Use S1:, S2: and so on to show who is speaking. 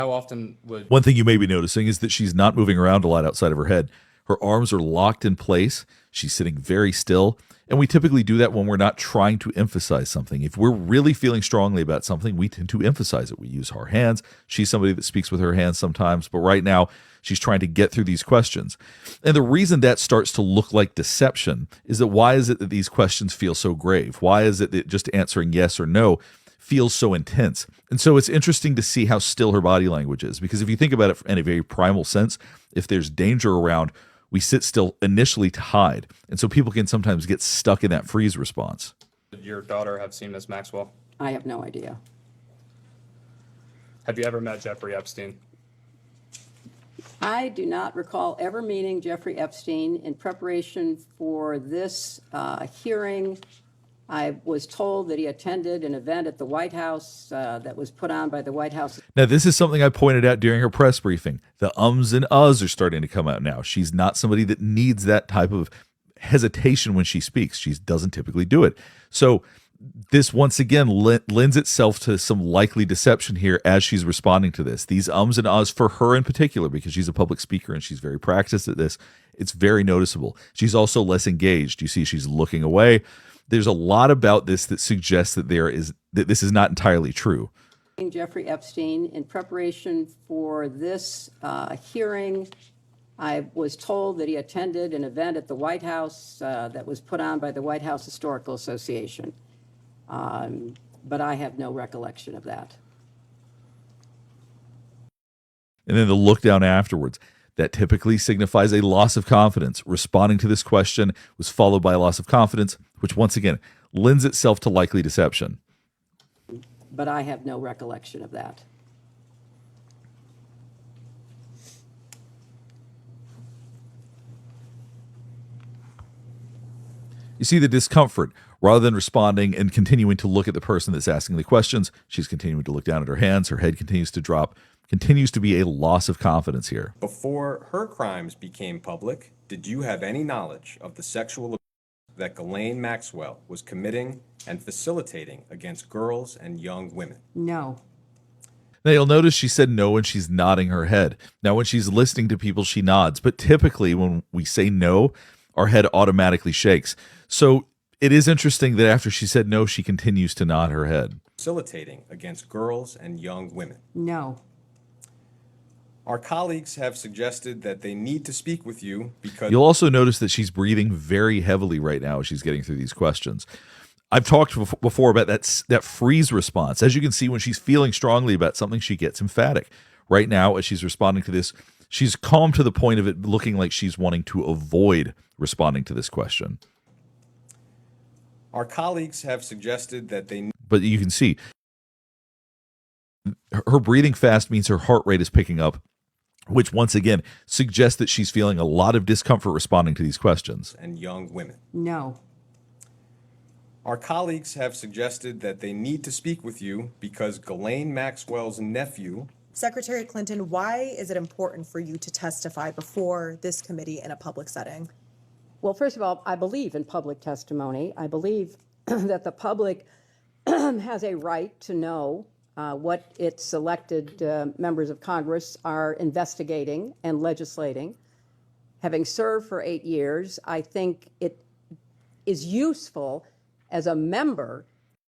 S1: How often would
S2: One thing you may be noticing is that she's not moving around a lot outside of her head. Her arms are locked in place. She's sitting very still. And we typically do that when we're not trying to emphasize something. If we're really feeling strongly about something, we tend to emphasize it. We use our hands. She's somebody that speaks with her hands sometimes, but right now she's trying to get through these questions. And the reason that starts to look like deception is that why is it that these questions feel so grave? Why is it that just answering yes or no feels so intense? And so it's interesting to see how still her body language is, because if you think about it in a very primal sense, if there's danger around, we sit still initially to hide. And so people can sometimes get stuck in that freeze response.
S1: your daughter have seen Ms. Maxwell?
S3: I have no idea.
S1: Have you ever met Jeffrey Epstein?
S3: I do not recall ever meeting Jeffrey Epstein. In preparation for this hearing, I was told that he attended an event at the White House that was put on by the White House.
S2: Now, this is something I pointed out during her press briefing. The ums and uhs are starting to come out now. She's not somebody that needs that type of hesitation when she speaks. She doesn't typically do it. So this once again lends itself to some likely deception here as she's responding to this. These ums and ahs for her in particular, because she's a public speaker and she's very practiced at this, it's very noticeable. She's also less engaged. You see she's looking away. There's a lot about this that suggests that this is not entirely true.
S3: Jeffrey Epstein. In preparation for this hearing, I was told that he attended an event at the White House that was put on by the White House Historical Association. But I have no recollection of that.
S2: And then the look down afterwards. That typically signifies a loss of confidence. Responding to this question was followed by a loss of confidence, which once again lends itself to likely deception.
S3: But I have no recollection of that.
S2: You see the discomfort. Rather than responding and continuing to look at the person that's asking the questions, she's continuing to look down at her hands. Her head continues to drop. Continues to be a loss of confidence here.
S4: Before her crimes became public, did you have any knowledge of the sexual abuse that Ghislaine Maxwell was committing and facilitating against girls and young women?
S3: No.
S2: Now you'll notice she said no when she's nodding her head. Now when she's listening to people, she nods. But typically when we say no, our head automatically shakes. So it is interesting that after she said no, she continues to nod her head.
S4: Facilitating against girls and young women?
S3: No.
S4: Our colleagues have suggested that they need to speak with you because...
S2: You'll also notice that she's breathing very heavily right now as she's getting through these questions. I've talked before about that freeze response. As you can see, when she's feeling strongly about something, she gets emphatic. Right now, as she's responding to this, she's calm to the point of it looking like she's wanting to avoid responding to this question.
S4: Our colleagues have suggested that they...
S2: But you can see her breathing fast means her heart rate is picking up, which once again suggests that she's feeling a lot of discomfort responding to these questions.
S4: And young women?
S3: No.
S4: Our colleagues have suggested that they need to speak with you because Ghislaine Maxwell's nephew...
S5: Secretary Clinton, why is it important for you to testify before this committee in a public setting?
S3: Well, first of all, I believe in public testimony. I believe that the public has a right to know what its elected members of Congress are investigating and legislating. Having served for 8 years, I think it is useful as a member